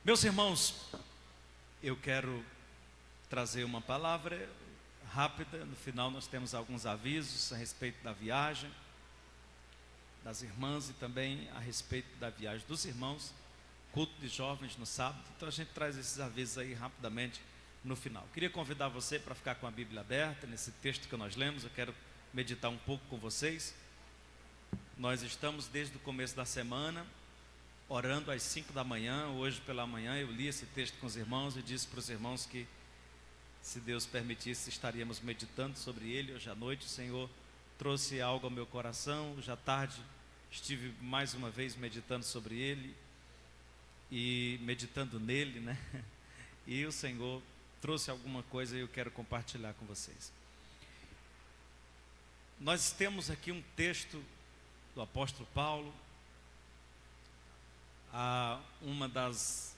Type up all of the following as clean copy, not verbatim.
Meus irmãos, eu quero trazer uma palavra rápida. No final nós temos alguns avisos a respeito da viagem das irmãs e também a respeito da viagem dos irmãos, culto de jovens no sábado. Então a gente traz esses avisos aí rapidamente no final. Queria convidar você para ficar com a Bíblia aberta nesse texto que nós lemos. Eu quero meditar um pouco com vocês. Nós estamos desde o começo da semana orando às 5 da manhã. Hoje pela manhã eu li esse texto com os irmãos e disse para os irmãos que, se Deus permitisse, estaríamos meditando sobre ele. Hoje à noite o Senhor trouxe algo ao meu coração. Hoje à tarde estive mais uma vez meditando sobre ele e meditando nele, né? E o Senhor trouxe alguma coisa e eu quero compartilhar com vocês. Nós temos aqui um texto do apóstolo Paulo, a uma das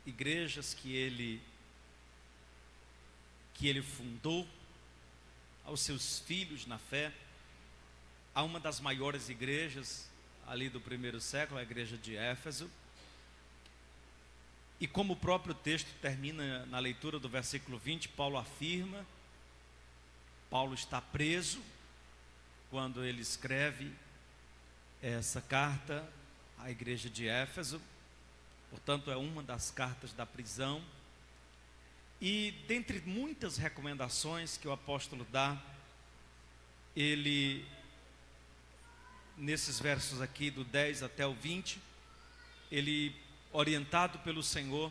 igrejas que ele fundou, aos seus filhos na fé, a uma das maiores igrejas ali do primeiro século, a igreja de Éfeso. E como o próprio texto termina na leitura do versículo 20, Paulo afirma, Paulo está preso quando ele escreve essa carta à igreja de Éfeso. Portanto, é uma das cartas da prisão. E dentre muitas recomendações que o apóstolo dá, ele, nesses versos aqui do 10 até o 20, ele, orientado pelo Senhor,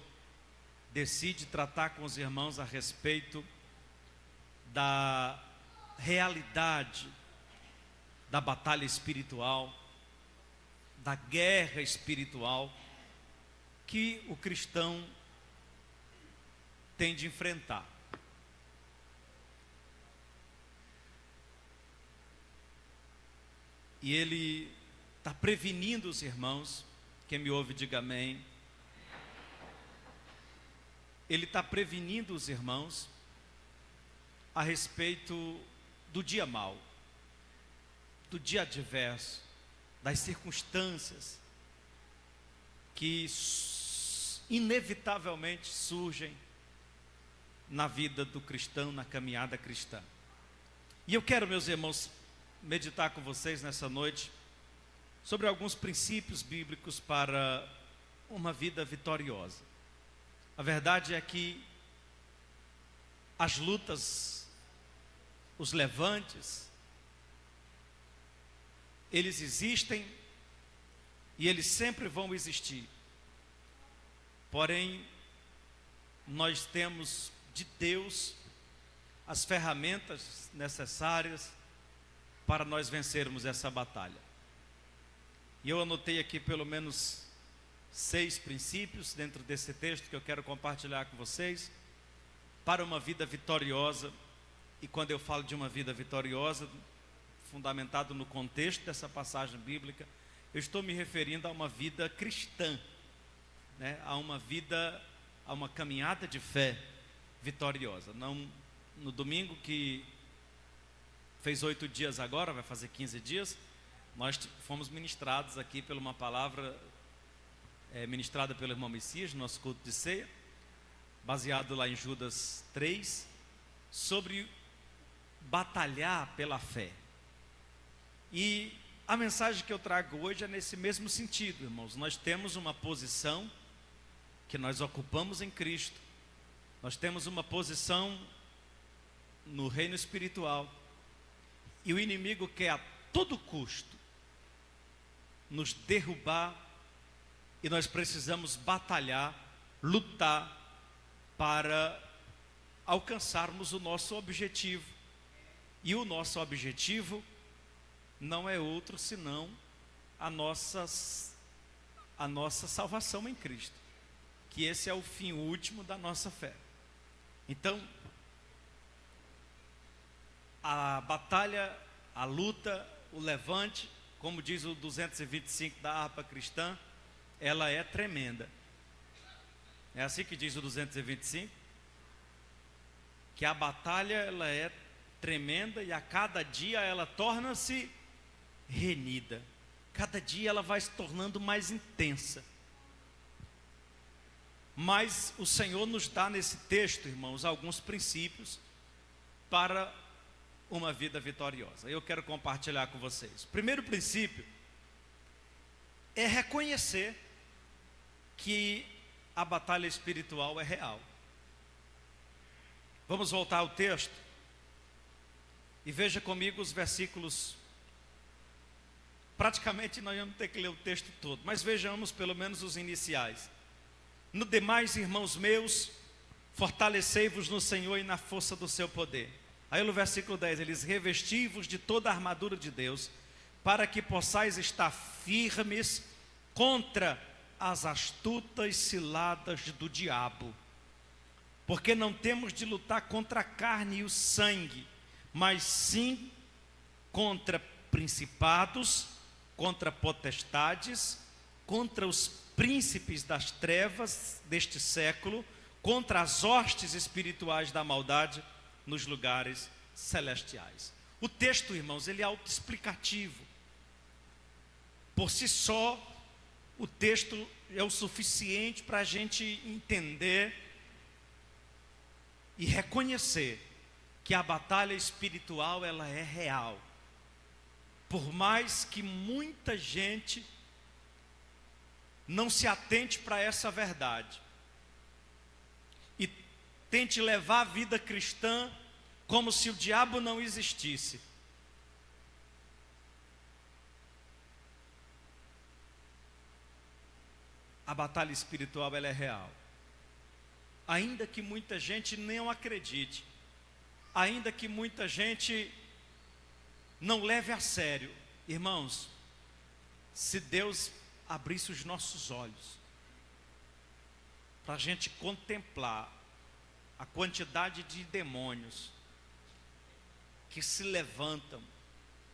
decide tratar com os irmãos a respeito da realidade da batalha espiritual, da guerra espiritual que o cristão tem de enfrentar. E ele está prevenindo os irmãos. Quem me ouve, diga amém. Ele está prevenindo os irmãos a respeito do dia mau, do dia adverso, das circunstâncias que inevitavelmente surgem na vida do cristão, na caminhada cristã. E eu quero, meus irmãos, meditar com vocês nessa noite sobre alguns princípios bíblicos para uma vida vitoriosa. A verdade é que as lutas, os levantes, eles existem e eles sempre vão existir. Porém, nós temos de Deus as ferramentas necessárias para nós vencermos essa batalha. E eu anotei aqui pelo menos 6 princípios dentro desse texto que eu quero compartilhar com vocês para uma vida vitoriosa. E quando eu falo de uma vida vitoriosa, fundamentado no contexto dessa passagem bíblica, eu estou me referindo a uma vida cristã, né? A uma caminhada de fé vitoriosa. Não no domingo que fez 8 dias agora, vai fazer 15 dias, nós fomos ministrados aqui por uma palavra ministrada pelo irmão Messias, no nosso culto de ceia, baseado lá em Judas 3, sobre batalhar pela fé. E a mensagem que eu trago hoje é nesse mesmo sentido, irmãos. Nós temos uma posição que nós ocupamos em Cristo. Nós temos uma posição no reino espiritual. E o inimigo quer a todo custo nos derrubar. E nós precisamos batalhar, lutar para alcançarmos o nosso objetivo. E o nosso objetivo não é outro senão a nossa salvação em Cristo, que esse é o fim último da nossa fé. Então, a batalha, a luta, o levante, como diz o 225 da harpa cristã, ela é tremenda. É assim que diz o 225, que a batalha ela é tremenda e a cada dia ela torna-se renhida. Cada dia ela vai se tornando mais intensa. Mas o Senhor nos dá nesse texto, irmãos, alguns princípios para uma vida vitoriosa. Eu quero compartilhar com vocês. O primeiro princípio é reconhecer que a batalha espiritual é real. Vamos voltar ao texto e veja comigo os versículos. Praticamente nós vamos ter que ler o texto todo, mas vejamos pelo menos os iniciais. No demais, irmãos meus, fortalecei-vos no Senhor e na força do seu poder. Aí no versículo 10, eles revesti-vos de toda a armadura de Deus, para que possais estar firmes contra as astutas ciladas do diabo. Porque não temos de lutar contra a carne e o sangue, mas sim contra principados, contra potestades, contra os príncipes das trevas deste século, contra as hostes espirituais da maldade nos lugares celestiais. O texto, irmãos, ele é autoexplicativo. Por si só, o texto é o suficiente para a gente entender e reconhecer que a batalha espiritual ela é real. Por mais que muita gente não se atente para essa verdade e tente levar a vida cristã como se o diabo não existisse. A batalha espiritual ela é real. Ainda que muita gente não acredite, ainda que muita gente não leve a sério, irmãos, se Deus abrisse os nossos olhos para a gente contemplar a quantidade de demônios que se levantam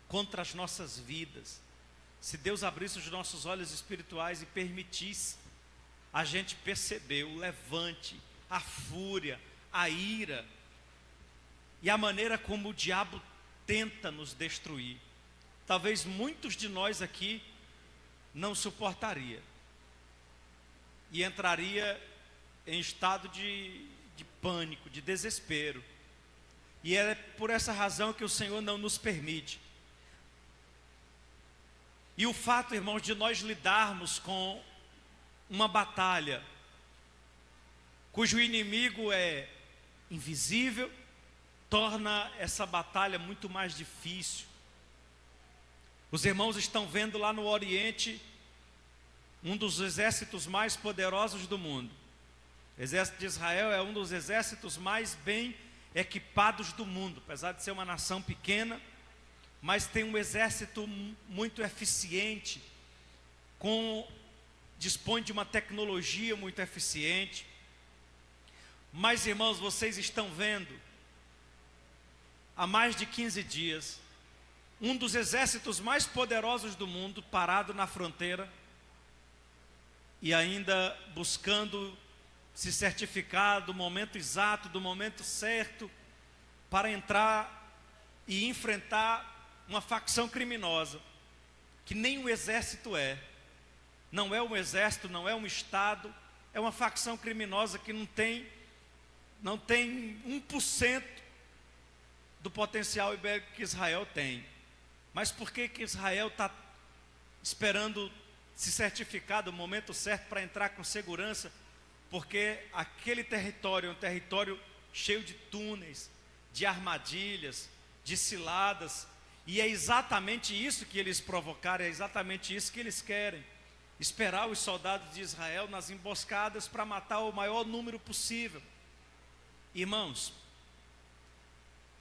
contra as nossas vidas, se Deus abrisse os nossos olhos espirituais e permitisse a gente perceber o levante, a fúria, a ira e a maneira como o diabo tenta nos destruir, talvez muitos de nós aqui não suportaria e entraria em estado de pânico, de desespero. E é por essa razão que o Senhor não nos permite. E o fato, irmãos, de nós lidarmos com uma batalha cujo inimigo é invisível, torna essa batalha muito mais difícil. Os irmãos estão vendo lá no Oriente um dos exércitos mais poderosos do mundo. O exército de Israel é um dos exércitos mais bem equipados do mundo, apesar de ser uma nação pequena, mas tem um exército muito eficiente, dispõe de uma tecnologia muito eficiente. Mas, irmãos, vocês estão vendo, há mais de 15 dias, um dos exércitos mais poderosos do mundo parado na fronteira e ainda buscando se certificar do momento exato, do momento certo, para entrar e enfrentar uma facção criminosa, que nem o exército é. Não é um exército, não é um estado, é uma facção criminosa que não tem 1% do potencial ibérico que Israel tem. Mas por que Israel está esperando se certificar do momento certo para entrar com segurança? Porque aquele território é um território cheio de túneis, de armadilhas, de ciladas, e é exatamente isso que eles provocaram, é exatamente isso que eles querem. Esperar os soldados de Israel nas emboscadas para matar o maior número possível. Irmãos,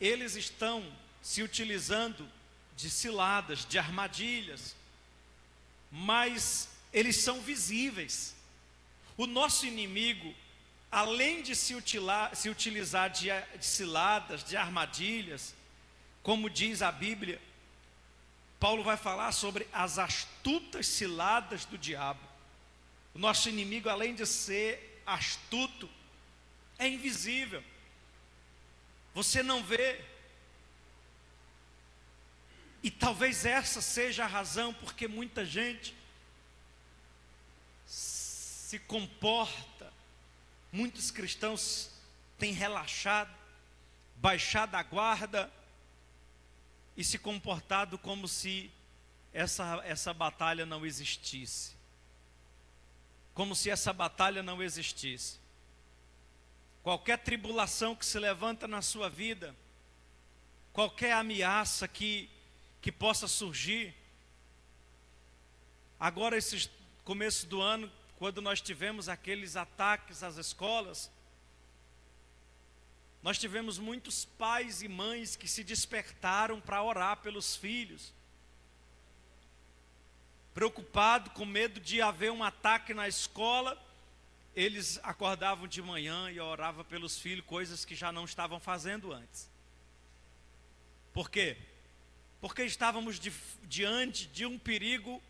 eles estão se utilizando de ciladas, de armadilhas, mas eles são visíveis. O nosso inimigo, além de se utilizar de ciladas, de armadilhas, como diz a Bíblia, Paulo vai falar sobre as astutas ciladas do diabo. O nosso inimigo, além de ser astuto, é invisível. Você não vê. E talvez essa seja a razão porque muita gente se comporta Muitos cristãos têm relaxado, baixado a guarda e se comportado como se essa batalha não existisse. Como se essa batalha não existisse. Qualquer tribulação que se levanta na sua vida, qualquer ameaça que possa surgir. Agora, esse começo do ano, quando nós tivemos aqueles ataques às escolas, nós tivemos muitos pais e mães que se despertaram para orar pelos filhos, preocupado, com medo de haver um ataque na escola. Eles acordavam de manhã e oravam pelos filhos, coisas que já não estavam fazendo antes. Por quê? Porque estávamos diante de um perigo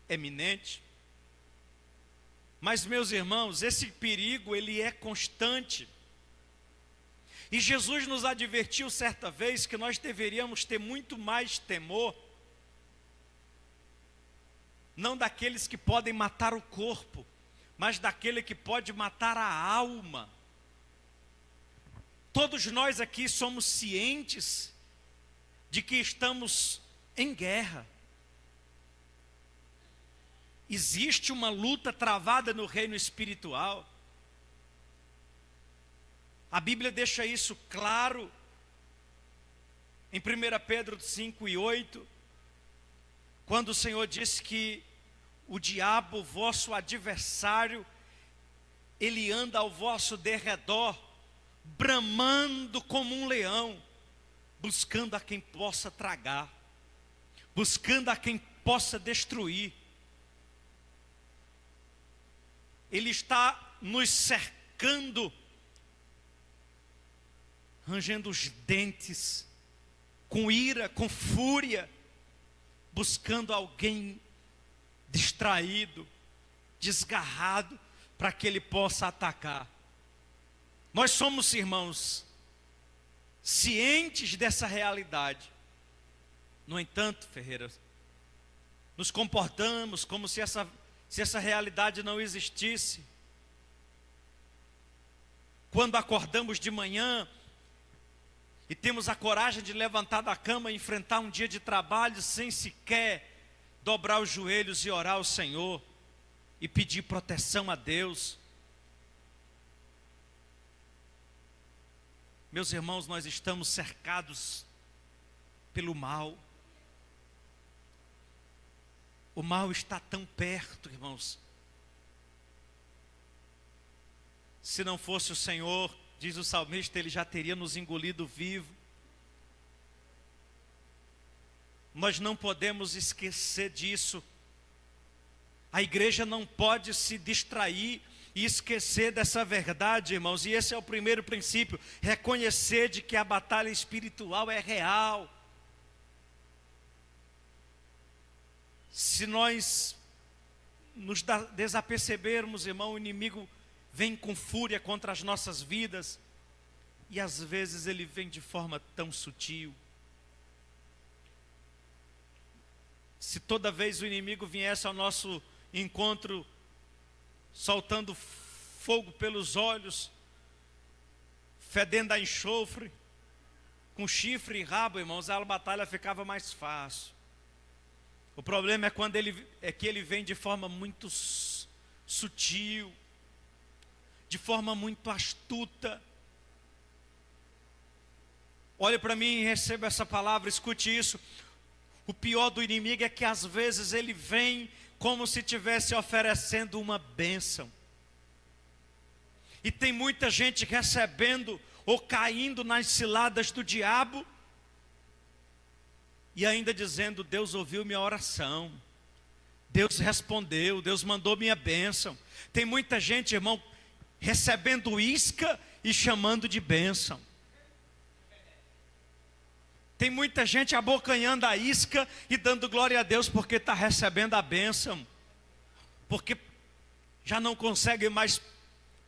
eminente. Mas, meus irmãos, esse perigo, ele é constante. E Jesus nos advertiu certa vez que nós deveríamos ter muito mais temor, não daqueles que podem matar o corpo, mas daquele que pode matar a alma. Todos nós aqui somos cientes de que estamos em guerra. Existe uma luta travada no reino espiritual. A Bíblia deixa isso claro em 1 Pedro 5:8, quando o Senhor disse que o diabo, vosso adversário, ele anda ao vosso derredor, bramando como um leão, buscando a quem possa tragar, buscando a quem possa destruir. Ele está nos cercando, rangendo os dentes, com ira, com fúria, buscando alguém distraído, desgarrado, para que ele possa atacar. Nós somos, irmãos, cientes dessa realidade. No entanto, Ferreira, nos comportamos como se essa realidade não existisse. Quando acordamos de manhã e temos a coragem de levantar da cama e enfrentar um dia de trabalho sem sequer dobrar os joelhos e orar ao Senhor e pedir proteção a Deus. Meus irmãos, nós estamos cercados pelo mal. O mal está tão perto, irmãos. Se não fosse o Senhor, diz o salmista, Ele já teria nos engolido vivo. Nós não podemos esquecer disso. A igreja não pode se distrair e esquecer dessa verdade, irmãos. E esse é o primeiro princípio: reconhecer de que a batalha espiritual é real. Se nós nos desapercebermos, irmão, o inimigo vem com fúria contra as nossas vidas, e às vezes ele vem de forma tão sutil. Se toda vez o inimigo viesse ao nosso encontro soltando fogo pelos olhos, fedendo a enxofre, com chifre e rabo, irmãos, a batalha ficava mais fácil. O problema é que ele vem de forma muito sutil, de forma muito astuta. Olhe para mim e receba essa palavra, escute isso. O pior do inimigo é que às vezes ele vem como se estivesse oferecendo uma bênção. E tem muita gente recebendo ou caindo nas ciladas do diabo e ainda dizendo: Deus ouviu minha oração, Deus respondeu, Deus mandou minha bênção. Tem muita gente, irmão, recebendo isca e chamando de bênção. Tem muita gente abocanhando a isca e dando glória a Deus porque está recebendo a bênção, porque já não consegue mais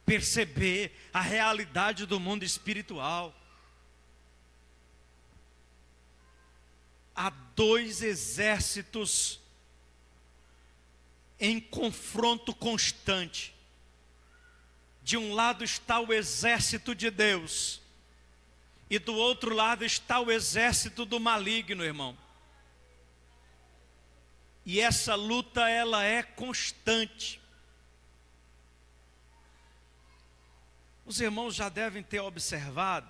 perceber a realidade do mundo espiritual. Há dois exércitos em confronto constante, De um lado está o exército de Deus, e do outro lado está o exército do maligno, irmão. E essa luta, ela é constante. Os irmãos já devem ter observado,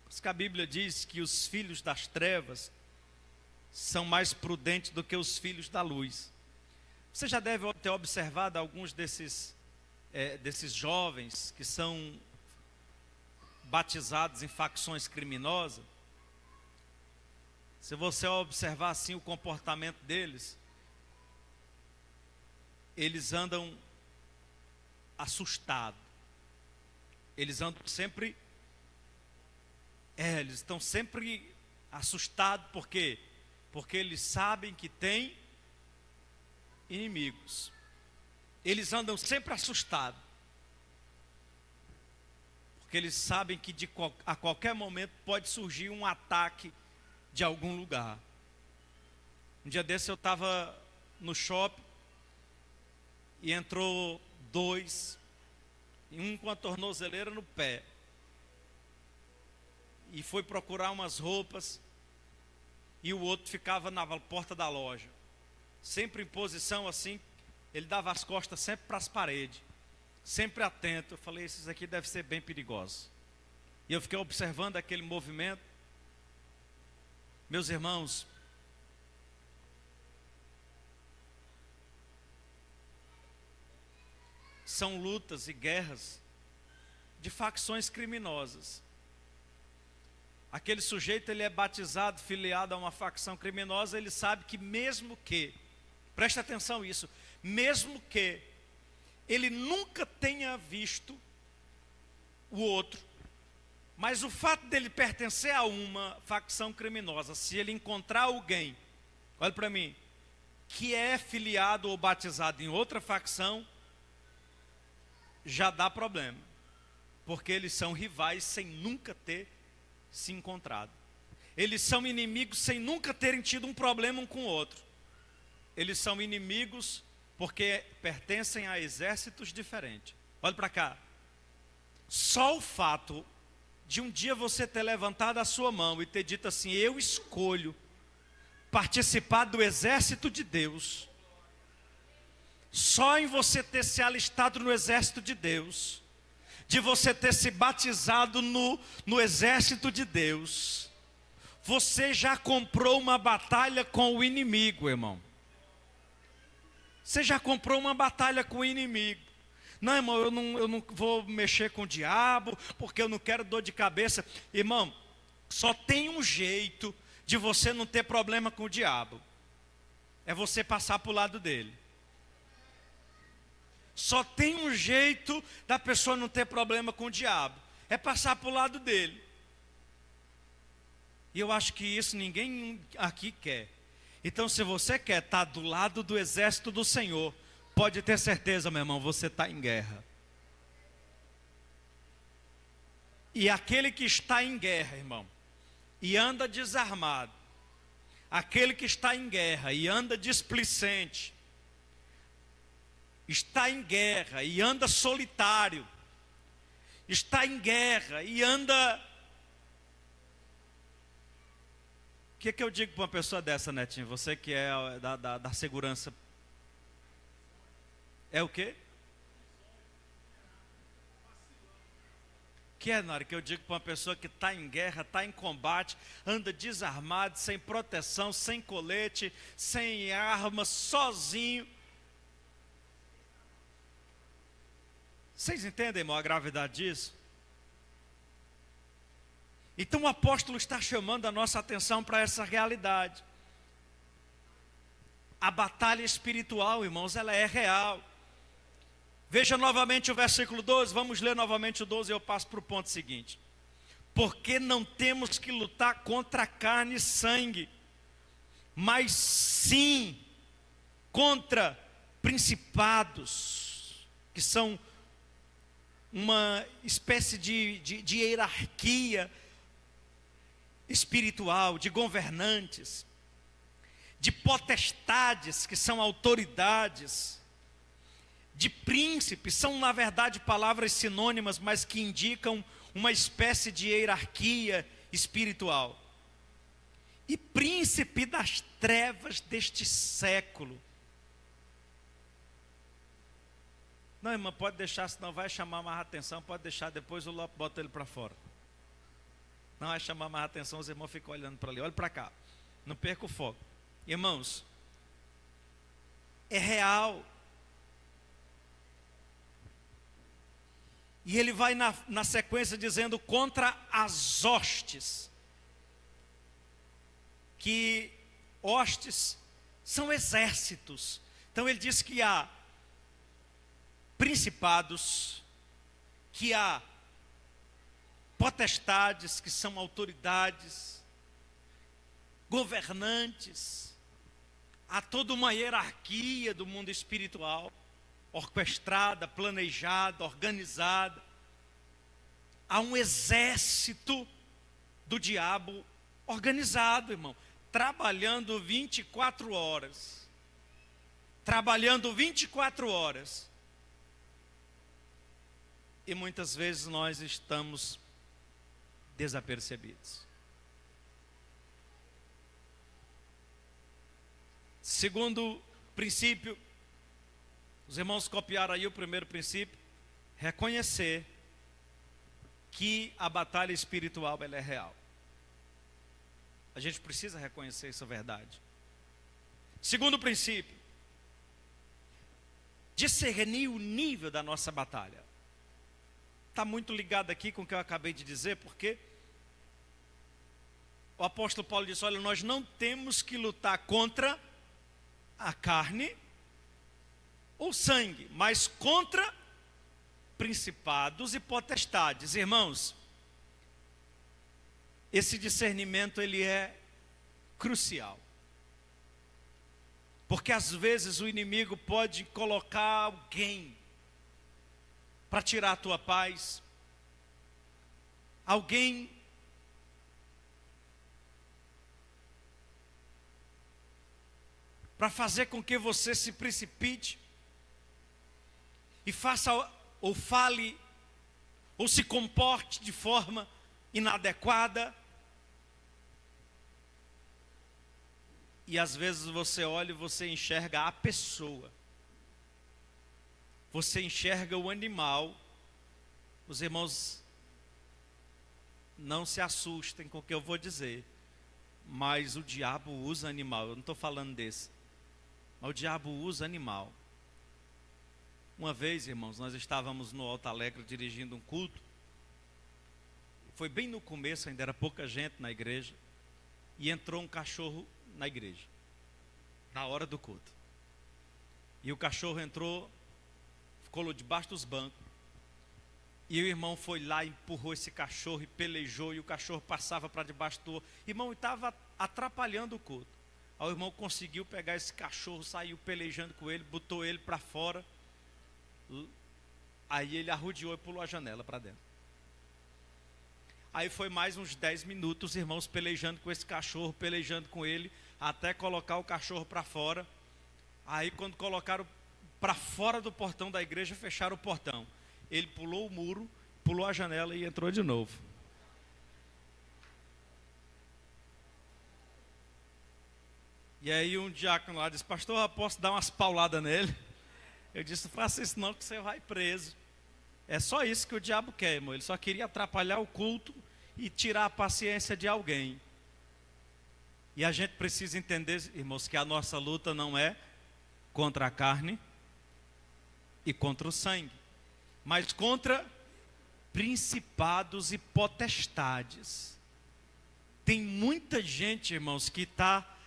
porque a Bíblia diz que os filhos das trevas são mais prudentes do que os filhos da luz. Você já deve ter observado alguns desses jovens que são batizados em facções criminosas. Se você observar assim o comportamento deles, eles andam assustados. Eles andam sempre, eles estão sempre assustados, por quê? Porque eles sabem que tem inimigos. Eles andam sempre assustados, porque eles sabem que a qualquer momento pode surgir um ataque de algum lugar. Um dia desse eu estava no shopping e entrou dois, um com a tornozeleira no pé, e foi procurar umas roupas, e o outro ficava na porta da loja, sempre em posição assim, ele dava as costas sempre para as paredes, sempre atento. Eu falei, esses aqui devem ser bem perigosos. E eu fiquei observando aquele movimento. Meus irmãos, são lutas e guerras de facções criminosas. Aquele sujeito, ele é batizado, filiado a uma facção criminosa, ele sabe que mesmo que, presta atenção nisso, mesmo que ele nunca tenha visto o outro, mas o fato dele pertencer a uma facção criminosa, se ele encontrar alguém, olha para mim, que é filiado ou batizado em outra facção, já dá problema, porque eles são rivais sem nunca ter se encontrado. Eles são inimigos sem nunca terem tido um problema um com o outro. Eles são inimigos porque pertencem a exércitos diferentes. Olha para cá. Só o fato de um dia você ter levantado a sua mão e ter dito assim, eu escolho participar do exército de Deus, só em você ter se alistado no exército de Deus, de você ter se batizado no exército de Deus, você já comprou uma batalha com o inimigo, irmão. Você já comprou uma batalha com o inimigo. Não, irmão, eu não vou mexer com o diabo, porque eu não quero dor de cabeça. Irmão, só tem um jeito de você não ter problema com o diabo. É você passar para o lado dele. Só tem um jeito da pessoa não ter problema com o diabo. É passar para o lado dele. E eu acho que isso ninguém aqui quer. Então, se você quer estar do lado do exército do Senhor, pode ter certeza, meu irmão, você está em guerra. E aquele que está em guerra, irmão, e anda desarmado, aquele que está em guerra e anda displicente, está em guerra e anda solitário, está em guerra e anda... O que eu digo para uma pessoa dessa, Netinho? Você que é da segurança. É o quê? Que é, Nara, que eu digo para uma pessoa que está em guerra, está em combate, anda desarmado, sem proteção, sem colete, sem arma, sozinho. Vocês entendem, irmão, a gravidade disso? Então o apóstolo está chamando a nossa atenção para essa realidade. A batalha espiritual, irmãos, ela é real. Veja novamente o versículo 12, vamos ler novamente o 12 e eu passo para o ponto seguinte. Porque não temos que lutar contra carne e sangue, mas sim contra principados, que são uma espécie de hierarquia espiritual, de governantes, de potestades, que são autoridades. de príncipe, são na verdade palavras sinônimas, mas que indicam uma espécie de hierarquia espiritual. E príncipe das trevas deste século. Não, irmã, pode deixar, senão vai chamar mais atenção, pode deixar, depois o Lopes bota ele para fora. Não vai chamar mais atenção, os irmãos ficam olhando para ali, olha para cá, não perca o foco. Irmãos, é real. E ele vai na sequência dizendo contra as hostes. Que hostes são exércitos. Então ele diz que há principados, que há potestades, que são autoridades, governantes, há toda uma hierarquia do mundo espiritual, orquestrada, planejada, organizada. Há um exército do diabo organizado, irmão, trabalhando 24 horas. Trabalhando 24 horas. E muitas vezes nós estamos desapercebidos. Segundo princípio, os irmãos copiaram aí o primeiro princípio, reconhecer que a batalha espiritual ela é real. A gente precisa reconhecer essa verdade. Segundo princípio, discernir o nível da nossa batalha. Está muito ligado aqui com o que eu acabei de dizer, porque o apóstolo Paulo disse, olha, nós não temos que lutar contra a carne ou sangue, mas contra principados e potestades. Irmãos, esse discernimento ele é crucial. Porque às vezes o inimigo pode colocar alguém para tirar a tua paz, alguém para fazer com que você se precipite e faça ou fale ou se comporte de forma inadequada. E às vezes você olha e você enxerga a pessoa. Você enxerga o animal. Os irmãos não se assustem com o que eu vou dizer, mas o diabo usa animal. Eu não estou falando desse, mas o diabo usa animal. Uma vez, irmãos, nós estávamos no Alto Alegre dirigindo um culto. Foi bem no começo, ainda era pouca gente na igreja. E entrou um cachorro na igreja, na hora do culto. E o cachorro entrou, ficou debaixo dos bancos. E o irmão foi lá, empurrou esse cachorro e pelejou. E o cachorro passava para debaixo do... Irmão, estava atrapalhando o culto. Aí o irmão conseguiu pegar esse cachorro, saiu pelejando com ele, botou ele para fora. Aí ele arrodeou e pulou a janela para dentro. Aí foi mais uns 10 minutos, os irmãos pelejando com esse cachorro, pelejando com ele, até colocar o cachorro para fora. Aí quando colocaram para fora do portão da igreja, fecharam o portão. Ele pulou o muro, pulou a janela e entrou de novo. E aí um diácono lá disse, pastor, eu posso dar umas pauladas nele? Eu disse, não faça isso não, que você vai preso. É só isso que o diabo quer, irmão. Ele só queria atrapalhar o culto e tirar a paciência de alguém. E a gente precisa entender, irmãos, que a nossa luta não é contra a carne e contra o sangue, mas contra principados e potestades. Tem muita gente, irmãos, que está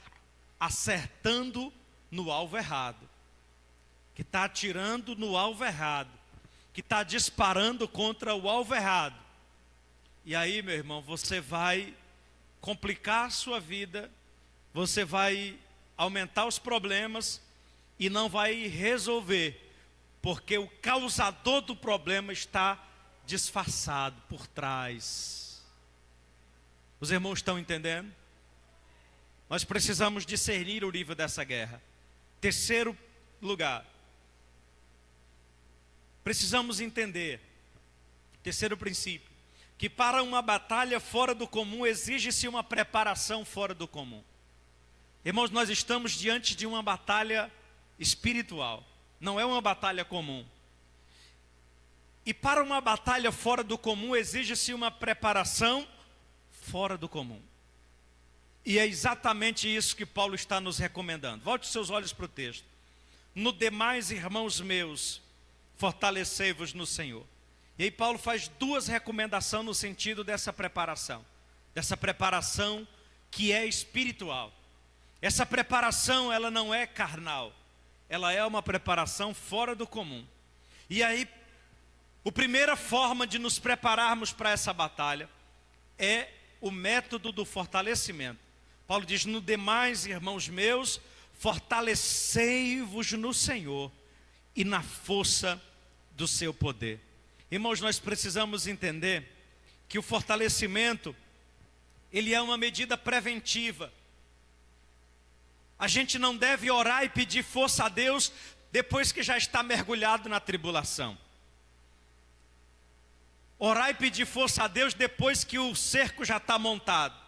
acertando no alvo errado, que está atirando no alvo errado, que está disparando contra o alvo errado. E aí, meu irmão, você vai complicar a sua vida, você vai aumentar os problemas e não vai resolver, porque o causador do problema está disfarçado por trás. Os irmãos estão entendendo? Nós precisamos discernir o nível dessa guerra. Terceiro lugar, precisamos entender, terceiro princípio, que para uma batalha fora do comum exige-se uma preparação fora do comum. Irmãos, nós estamos diante de uma batalha espiritual, não é uma batalha comum. E para uma batalha fora do comum exige-se uma preparação fora do comum. E é exatamente isso que Paulo está nos recomendando. Volte os seus olhos para o texto. No demais, irmãos meus, fortalecei-vos no Senhor. E aí Paulo faz duas recomendações no sentido dessa preparação que é espiritual. Essa preparação, ela não é carnal, ela é uma preparação fora do comum. E aí, a primeira forma de nos prepararmos para essa batalha é o método do fortalecimento. Paulo diz: no demais, irmãos meus, fortalecei-vos no Senhor e na força do seu poder. Irmãos, nós precisamos entender que o fortalecimento, ele é uma medida preventiva. A gente não deve orar e pedir força a Deus depois que já está mergulhado na tribulação. Orar e pedir força a Deus depois que o cerco já está montado.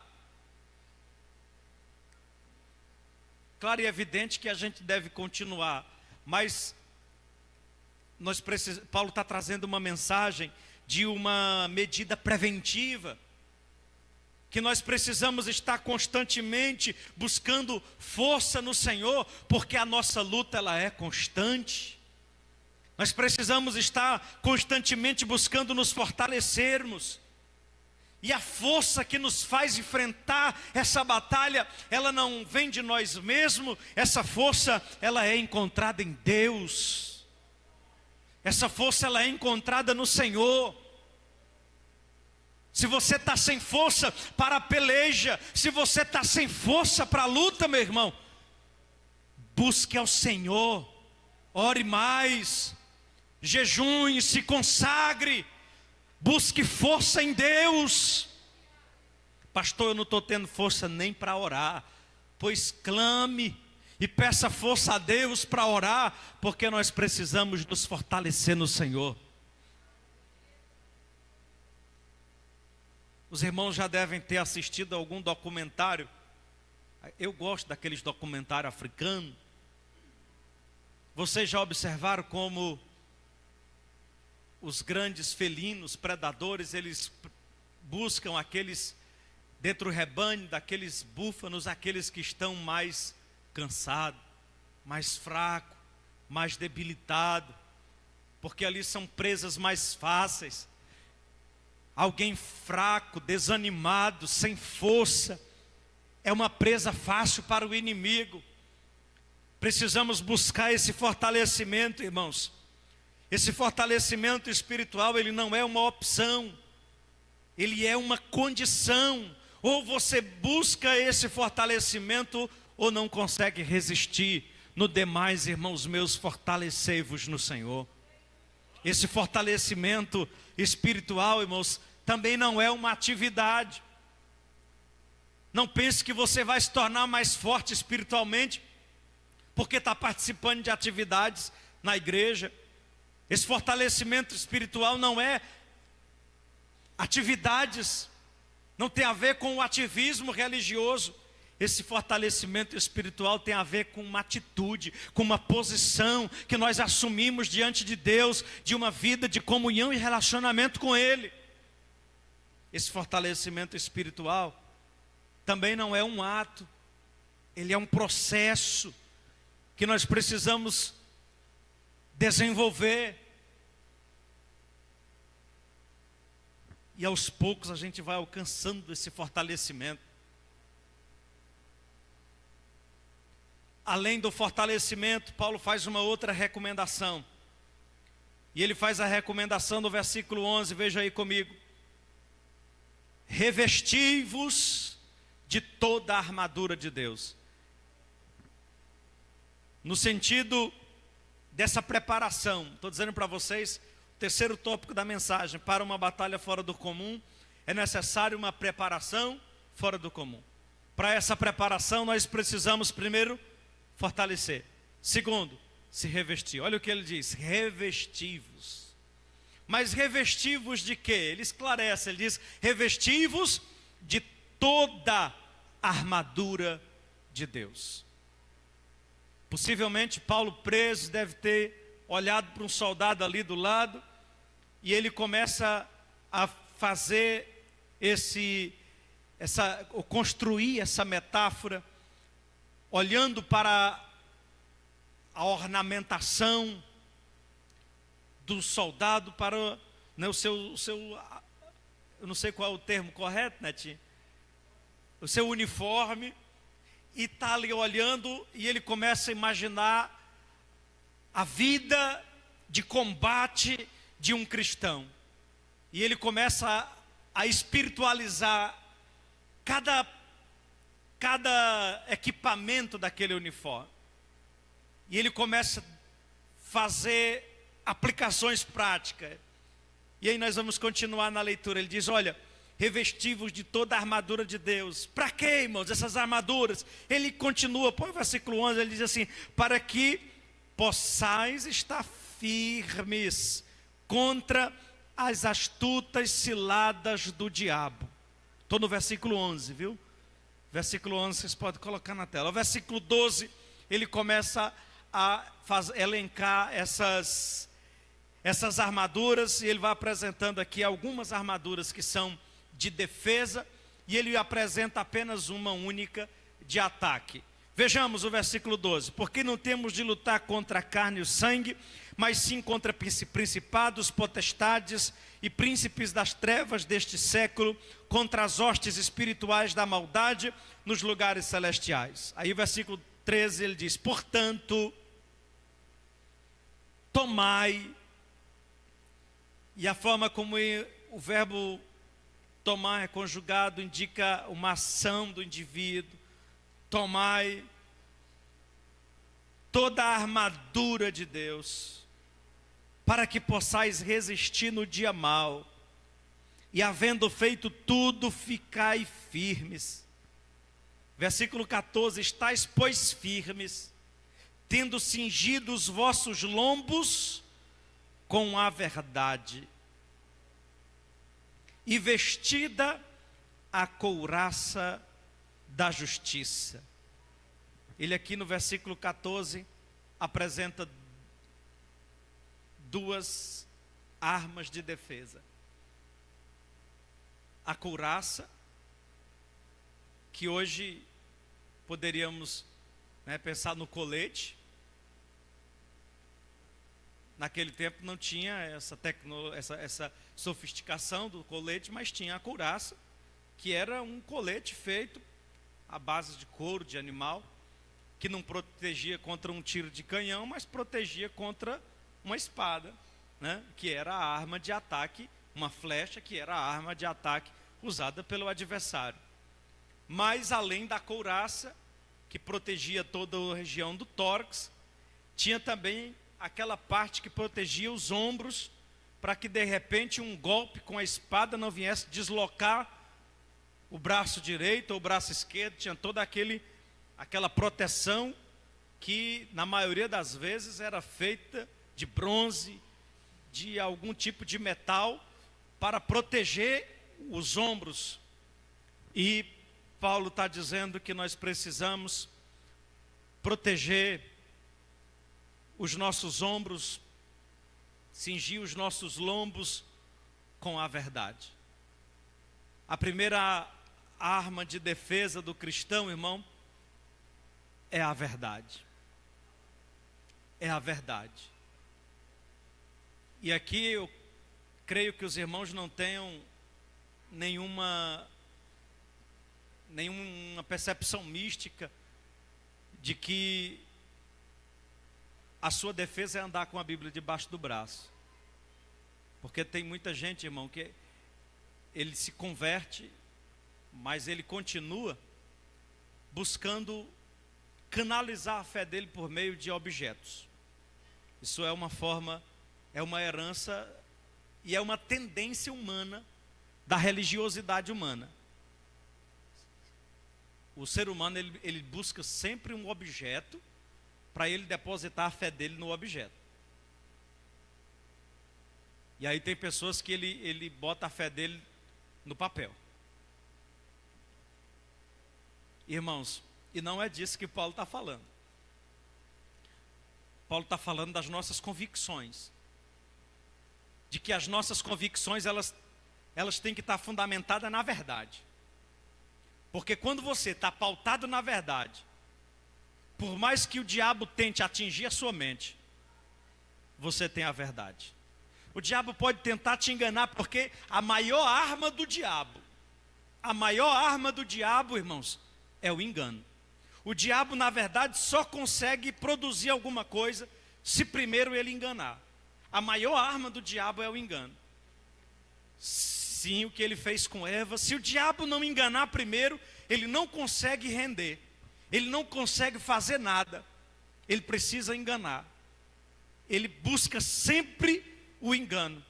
Claro e evidente que a gente deve continuar, mas Paulo está trazendo uma mensagem de uma medida preventiva, que nós precisamos estar constantemente buscando força no Senhor, porque a nossa luta ela é constante. Nós precisamos estar constantemente buscando nos fortalecermos. E a força que nos faz enfrentar essa batalha, ela não vem de nós mesmos. Essa força, ela é encontrada em Deus. Essa força, ela é encontrada no Senhor. Se você está sem força para a peleja, se você está sem força para a luta, meu irmão, busque ao Senhor, ore mais, jejune, se consagre, busque força em Deus. Pastor, eu não estou tendo força nem para orar. Pois clame e peça força a Deus para orar, porque nós precisamos nos fortalecer no Senhor. Os irmãos já devem ter assistido a algum documentário. Eu gosto daqueles documentários africanos. Vocês já observaram como os grandes felinos, predadores, eles buscam aqueles, dentro do rebanho, daqueles búfalos, aqueles que estão mais cansados, mais fracos, mais debilitados, porque ali são presas mais fáceis. Alguém fraco, desanimado, sem força, é uma presa fácil para o inimigo. Precisamos buscar esse fortalecimento, irmãos. Esse fortalecimento espiritual, ele não é uma opção, ele é uma condição. Ou você busca esse fortalecimento, ou não consegue resistir. No demais, irmãos meus, fortalecei-vos no Senhor. Esse fortalecimento espiritual, irmãos, também não é uma atividade. Não pense que você vai se tornar mais forte espiritualmente porque está participando de atividades na igreja. Esse fortalecimento espiritual não é atividades, não tem a ver com o ativismo religioso. Esse fortalecimento espiritual tem a ver com uma atitude, com uma posição que nós assumimos diante de Deus, de uma vida de comunhão e relacionamento com Ele. Esse fortalecimento espiritual também não é um ato, ele é um processo que nós precisamos desenvolver. E aos poucos a gente vai alcançando esse fortalecimento. Além do fortalecimento, Paulo faz uma outra recomendação. E ele faz a recomendação no versículo 11, veja aí comigo. Revesti-vos de toda a armadura de Deus. No sentido dessa preparação, estou dizendo para vocês, o terceiro tópico da mensagem, para uma batalha fora do comum, é necessário uma preparação fora do comum. Para essa preparação nós precisamos primeiro fortalecer. Segundo, se revestir. Olha o que ele diz, revesti-vos. Mas revestivos de quê? Ele esclarece, ele diz: revestivos de toda a armadura de Deus. Possivelmente Paulo, preso, deve ter olhado para um soldado ali do lado, e ele começa a fazer construir essa metáfora, olhando para a ornamentação do soldado, para né, eu não sei qual é o termo correto, né, Tim? O seu uniforme, e está ali olhando, e ele começa a imaginar a vida de combate de um cristão. E ele começa a espiritualizar cada equipamento daquele uniforme. E ele começa a fazer aplicações práticas. E aí nós vamos continuar na leitura. Ele diz: olha, revestivos de toda a armadura de Deus. Para quê, irmãos, essas armaduras? Ele continua, põe o versículo 11, ele diz assim: para que possais estar firmes contra as astutas ciladas do diabo. Estou no versículo 11, viu? Versículo 11 vocês podem colocar na tela. O versículo 12, ele começa a elencar essas armaduras, e ele vai apresentando aqui algumas armaduras que são de defesa, e ele apresenta apenas uma única de ataque. Vejamos o versículo 12: porque não temos de lutar contra a carne e o sangue, mas sim contra principados, potestades e príncipes das trevas deste século, contra as hostes espirituais da maldade nos lugares celestiais. Aí o versículo 13 ele diz: portanto, tomai. E a forma como o verbo tomar é conjugado indica uma ação do indivíduo. Tomai toda a armadura de Deus, para que possais resistir no dia mau, e havendo feito tudo, ficai firmes. Versículo 14: estais, pois, firmes, tendo cingido os vossos lombos com a verdade, e vestida a couraça da justiça. Ele aqui no versículo 14 apresenta duas armas de defesa: a couraça, que hoje poderíamos pensar no colete. Naquele tempo não tinha essa sofisticação do colete, mas tinha a couraça, que era um colete feito à base de couro de animal, que não protegia contra um tiro de canhão, mas protegia contra uma espada, que era a arma de ataque, uma flecha que era a arma de ataque usada pelo adversário. Mas além da couraça, que protegia toda a região do tórax, tinha também aquela parte que protegia os ombros, para que de repente um golpe com a espada não viesse deslocar o braço direito ou o braço esquerdo. Tinha toda aquela proteção, que na maioria das vezes era feita de bronze, de algum tipo de metal, para proteger os ombros. E Paulo está dizendo que nós precisamos proteger os nossos ombros, cingir os nossos lombos com a verdade. A primeira arma de defesa do cristão, irmão, é a verdade. É a verdade. E aqui eu creio que os irmãos não tenham nenhuma percepção mística de que a sua defesa é andar com a Bíblia debaixo do braço. Porque tem muita gente, irmão, que ele se converte, mas ele continua buscando canalizar a fé dele por meio de objetos. Isso é uma forma, é uma herança e é uma tendência humana da religiosidade humana. O ser humano, ele busca sempre um objeto para ele depositar a fé dele no objeto. E aí tem pessoas que ele bota a fé dele no papel. Irmãos, e não é disso que Paulo está falando. Paulo está falando das nossas convicções. De que as nossas convicções, elas têm que estar fundamentadas na verdade. Porque quando você está pautado na verdade, por mais que o diabo tente atingir a sua mente, você tem a verdade. O diabo pode tentar te enganar, porque a maior arma do diabo, irmãos, é o engano. O diabo, na verdade, só consegue produzir alguma coisa se primeiro ele enganar. A maior arma do diabo é o engano. Sim, o que ele fez com Eva. Se o diabo não enganar primeiro, ele não consegue render. Ele não consegue fazer nada. Ele precisa enganar. Ele busca sempre o engano.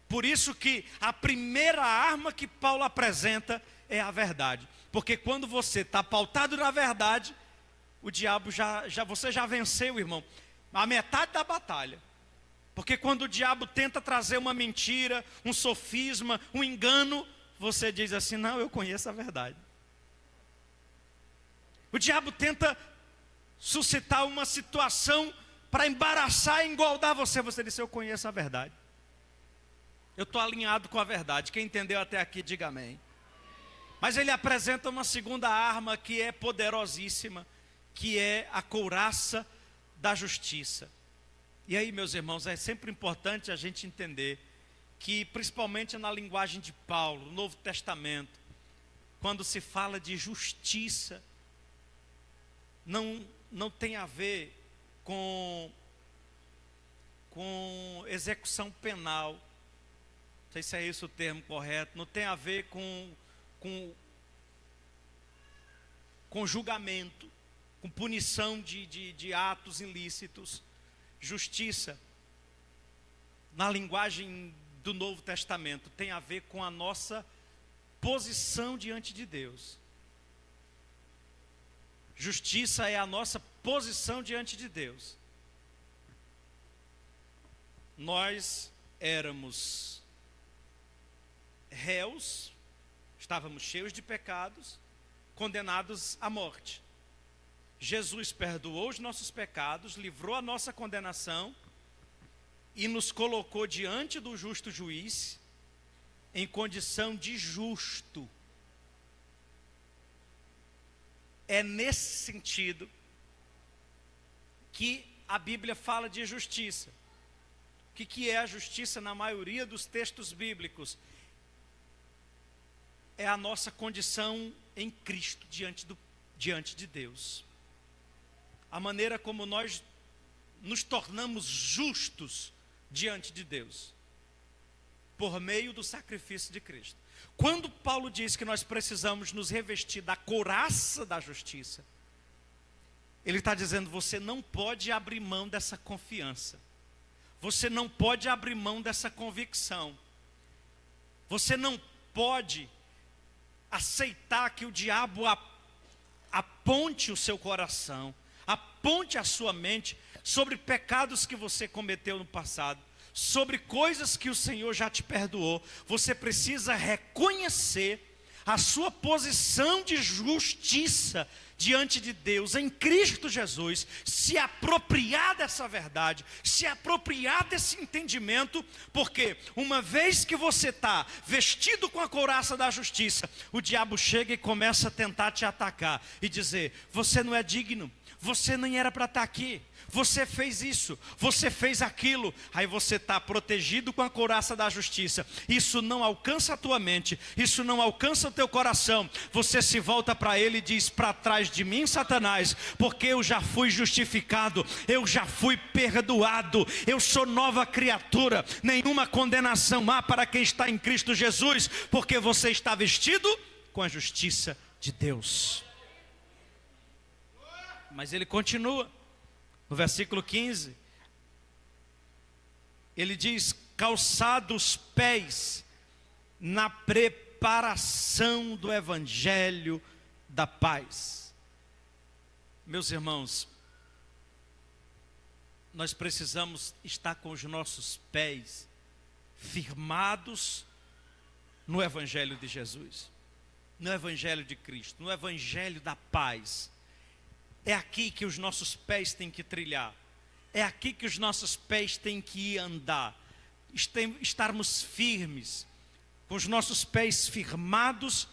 Por isso que a primeira arma que Paulo apresenta é a verdade. Porque quando você está pautado na verdade, o diabo você já venceu, irmão, a metade da batalha. Porque quando o diabo tenta trazer uma mentira, um sofisma, um engano, você diz assim: não, eu conheço a verdade. O diabo tenta suscitar uma situação para embaraçar e engordar você. Você disse: eu conheço a verdade. Eu estou alinhado com a verdade. Quem entendeu até aqui, diga amém. Mas ele apresenta uma segunda arma que é poderosíssima, que é a couraça da justiça. E aí, meus irmãos, é sempre importante a gente entender que, principalmente na linguagem de Paulo, no Novo Testamento, quando se fala de justiça, não tem a ver com execução penal. Não sei se é esse o termo correto. Não tem a ver com julgamento, com punição de atos ilícitos. Justiça, na linguagem do Novo Testamento, tem a ver com a nossa posição diante de Deus. Justiça é a nossa posição diante de Deus. Nós éramos réus, estávamos cheios de pecados, condenados à morte. Jesus perdoou os nossos pecados, livrou a nossa condenação e nos colocou diante do justo juiz em condição de justo. É nesse sentido que a Bíblia fala de justiça. O que é a justiça na maioria dos textos bíblicos? É a nossa condição em Cristo diante de Deus. A maneira como nós nos tornamos justos diante de Deus, por meio do sacrifício de Cristo. Quando Paulo diz que nós precisamos nos revestir da couraça da justiça, ele está dizendo: você não pode abrir mão dessa confiança, você não pode abrir mão dessa convicção, você não pode aceitar que o diabo aponte o seu coração, aponte a sua mente sobre pecados que você cometeu no passado, sobre coisas que o Senhor já te perdoou. Você precisa reconhecer a sua posição de justiça diante de Deus em Cristo Jesus, se apropriar dessa verdade, se apropriar desse entendimento, porque uma vez que você está vestido com a couraça da justiça, o diabo chega e começa a tentar te atacar e dizer: você não é digno, você nem era para estar aqui, você fez isso, você fez aquilo. Aí você está protegido com a couraça da justiça. Isso não alcança a tua mente, isso não alcança o teu coração. Você se volta para ele e diz: para trás de mim, Satanás, porque eu já fui justificado, eu já fui perdoado, eu sou nova criatura, nenhuma condenação há para quem está em Cristo Jesus, porque você está vestido com a justiça de Deus. Mas ele continua, no versículo 15, ele diz: calçados pés na preparação do evangelho da paz. Meus irmãos, nós precisamos estar com os nossos pés firmados no Evangelho de Jesus, no Evangelho de Cristo, no Evangelho da paz. É aqui que os nossos pés têm que trilhar, é aqui que os nossos pés têm que andar, estarmos firmes, com os nossos pés firmados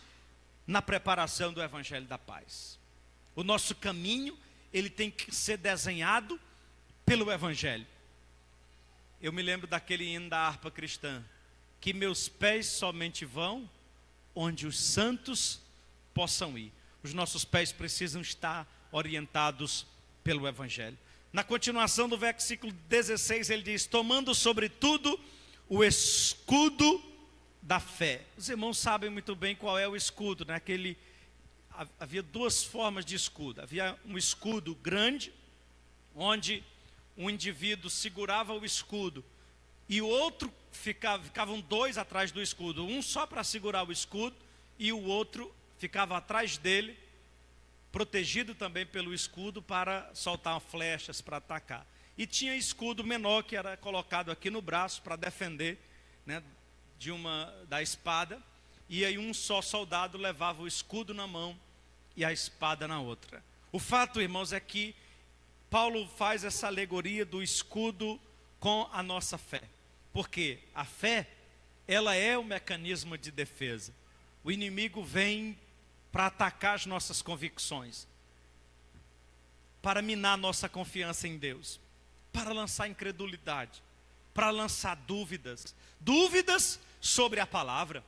na preparação do Evangelho da paz. O nosso caminho, ele tem que ser desenhado pelo Evangelho. Eu me lembro daquele hino da harpa cristã, que meus pés somente vão onde os santos possam ir. Os nossos pés precisam estar orientados pelo Evangelho. Na continuação do versículo 16, ele diz: tomando sobretudo o escudo da fé. Os irmãos sabem muito bem qual é o escudo, né? Havia duas formas de escudo. Havia um escudo grande, onde um indivíduo segurava o escudo, e o outro ficavam dois atrás do escudo, um só para segurar o escudo, e o outro ficava atrás dele, protegido também pelo escudo, para soltar flechas, para atacar. E tinha escudo menor, que era colocado aqui no braço, para defender, né, da espada. E aí um só soldado levava o escudo na mão e a espada na outra. O fato, irmãos, é que Paulo faz essa alegoria do escudo com a nossa fé. Porque a fé, ela é o mecanismo de defesa. O inimigo vem para atacar as nossas convicções, para minar nossa confiança em Deus, para lançar incredulidade, para lançar dúvidas sobre a palavra,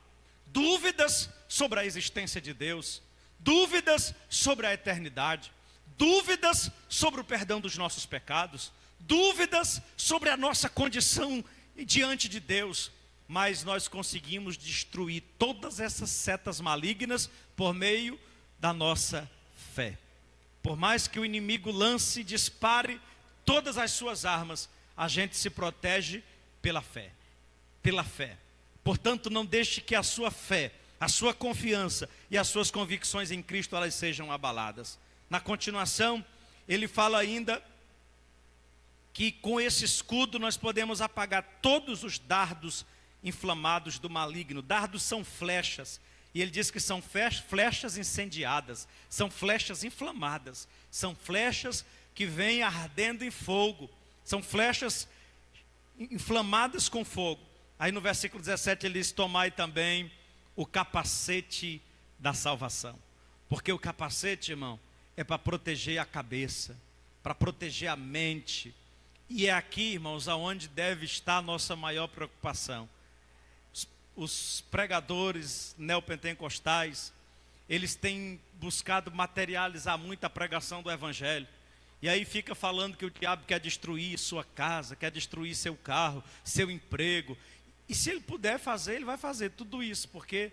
dúvidas sobre a existência de Deus, dúvidas sobre a eternidade, dúvidas sobre o perdão dos nossos pecados, dúvidas sobre a nossa condição diante de Deus. Mas nós conseguimos destruir todas essas setas malignas por meio da nossa fé. Por mais que o inimigo lance e dispare todas as suas armas, a gente se protege pela fé. Pela fé. Portanto, não deixe que a sua fé, a sua confiança e as suas convicções em Cristo, elas sejam abaladas. Na continuação, ele fala ainda que com esse escudo nós podemos apagar todos os dardos inflamados do maligno. Dardos são flechas, e ele diz que são flechas incendiadas, são flechas inflamadas, são flechas que vêm ardendo em fogo, são flechas inflamadas com fogo. Aí no versículo 17 ele diz: tomai também o capacete da salvação. Porque o capacete, irmão, é para proteger a cabeça, para proteger a mente. E é aqui, irmãos, aonde deve estar a nossa maior preocupação. Os pregadores neopentecostais, eles têm buscado materializar muito a pregação do Evangelho. E aí fica falando que o diabo quer destruir sua casa, quer destruir seu carro, seu emprego. E se ele puder fazer, ele vai fazer tudo isso, porque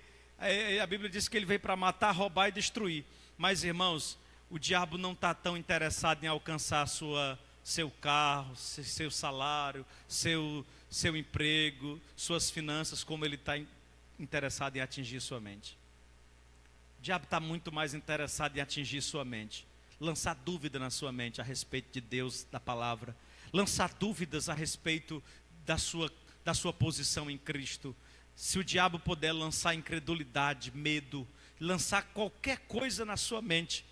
a Bíblia diz que ele veio para matar, roubar e destruir. Mas, irmãos, o diabo não está tão interessado em alcançar seu carro, seu salário, seu emprego, suas finanças, como ele está interessado em atingir sua mente. O diabo está muito mais interessado em atingir sua mente, lançar dúvida na sua mente a respeito de Deus, da palavra, lançar dúvidas a respeito da sua posição em Cristo. Se o diabo puder lançar incredulidade, medo, lançar qualquer coisa na sua mente,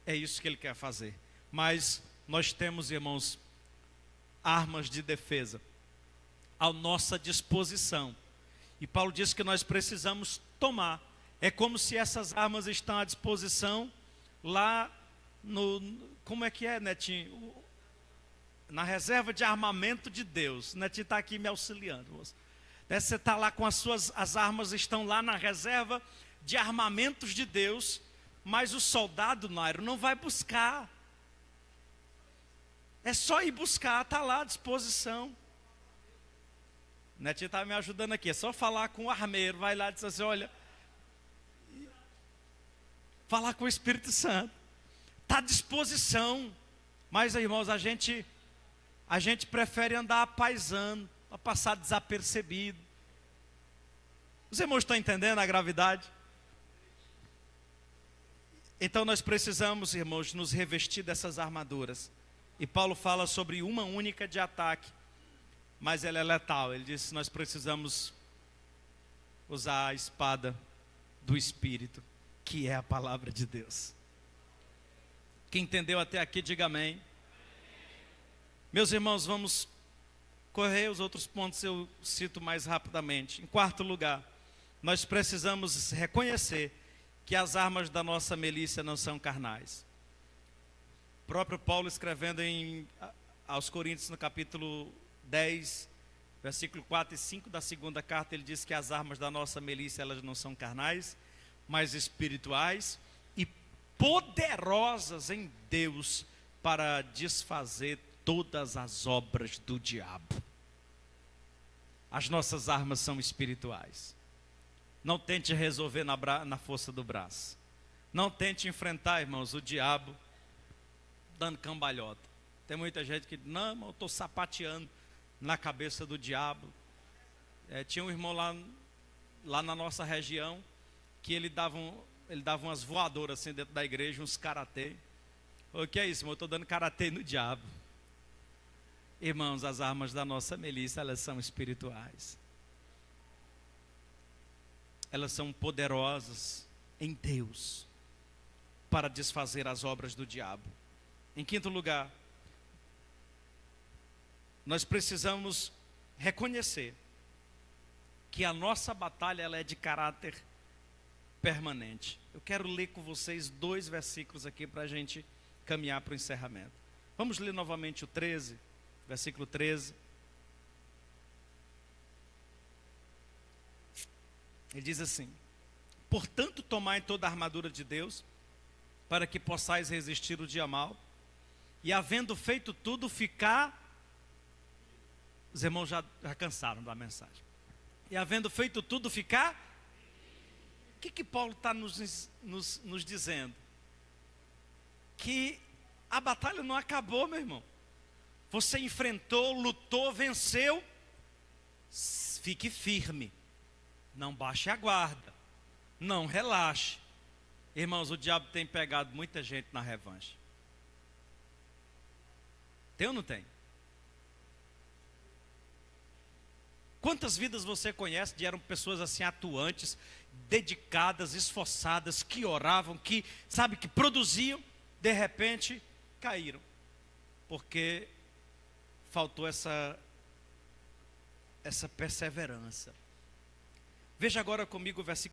é isso que ele quer fazer. Mas nós temos, irmãos, armas de defesa à nossa disposição. E Paulo diz que nós precisamos tomar. É como se essas armas estão à disposição lá como é que é, Netinho? Na reserva de armamento de Deus. Netinho está aqui me auxiliando, moço. Você está lá com as armas estão lá na reserva de armamentos de Deus, mas o soldado, Nairo, não vai buscar. É só ir buscar, está lá à disposição. Netinho está me ajudando aqui, é só falar com o armeiro, vai lá e diz assim: olha, falar com o Espírito Santo, está à disposição. Mas, irmãos, a gente prefere andar apaisando, para passar desapercebido. Os irmãos estão entendendo a gravidade? Então nós precisamos, irmãos, nos revestir dessas armaduras. E Paulo fala sobre uma única de ataque. mas ela é letal. Ele disse: nós precisamos usar a espada do Espírito, que é a palavra de Deus. Quem entendeu até aqui, diga amém. Meus irmãos, vamos correr os outros pontos, eu cito mais rapidamente. Em quarto lugar, nós precisamos reconhecer que as armas da nossa milícia não são carnais. O próprio Paulo, escrevendo aos Coríntios, no capítulo 10, versículo 4 e 5 da segunda carta, ele diz que as armas da nossa milícia, elas não são carnais, mas espirituais e poderosas em Deus para desfazer todas as obras do diabo. As nossas armas são espirituais. Não tente resolver na força do braço. Não tente enfrentar, irmãos, o diabo dando cambalhota. Tem muita gente que, não, irmão, eu estou sapateando na cabeça do diabo. Tinha um irmão lá na nossa região, que ele dava umas voadoras assim dentro da igreja, uns karatê. O que é isso, irmão? Eu estou dando karatê no diabo. Irmãos, as armas da nossa milícia, elas são espirituais. Elas são poderosas em Deus para desfazer as obras do diabo. Em quinto lugar, nós precisamos reconhecer que a nossa batalha, ela é de caráter permanente. Eu quero ler com vocês 2 versículos aqui para a gente caminhar para o encerramento. Vamos ler novamente o 13, versículo 13. Ele diz assim: portanto, tomai toda a armadura de Deus, para que possais resistir o dia mau, e havendo feito tudo, ficar... Os irmãos já cansaram da mensagem. E havendo feito tudo, ficar... O que Paulo está nos dizendo? Que a batalha não acabou, meu irmão. Você enfrentou, lutou, venceu. Fique firme. Não baixe a guarda. Não relaxe. Irmãos, o diabo tem pegado muita gente na revanche. Tem ou não tem? Quantas vidas você conhece de eram pessoas assim atuantes, dedicadas, esforçadas, que oravam, que produziam, de repente caíram, porque faltou essa perseverança. Veja agora comigo o versículo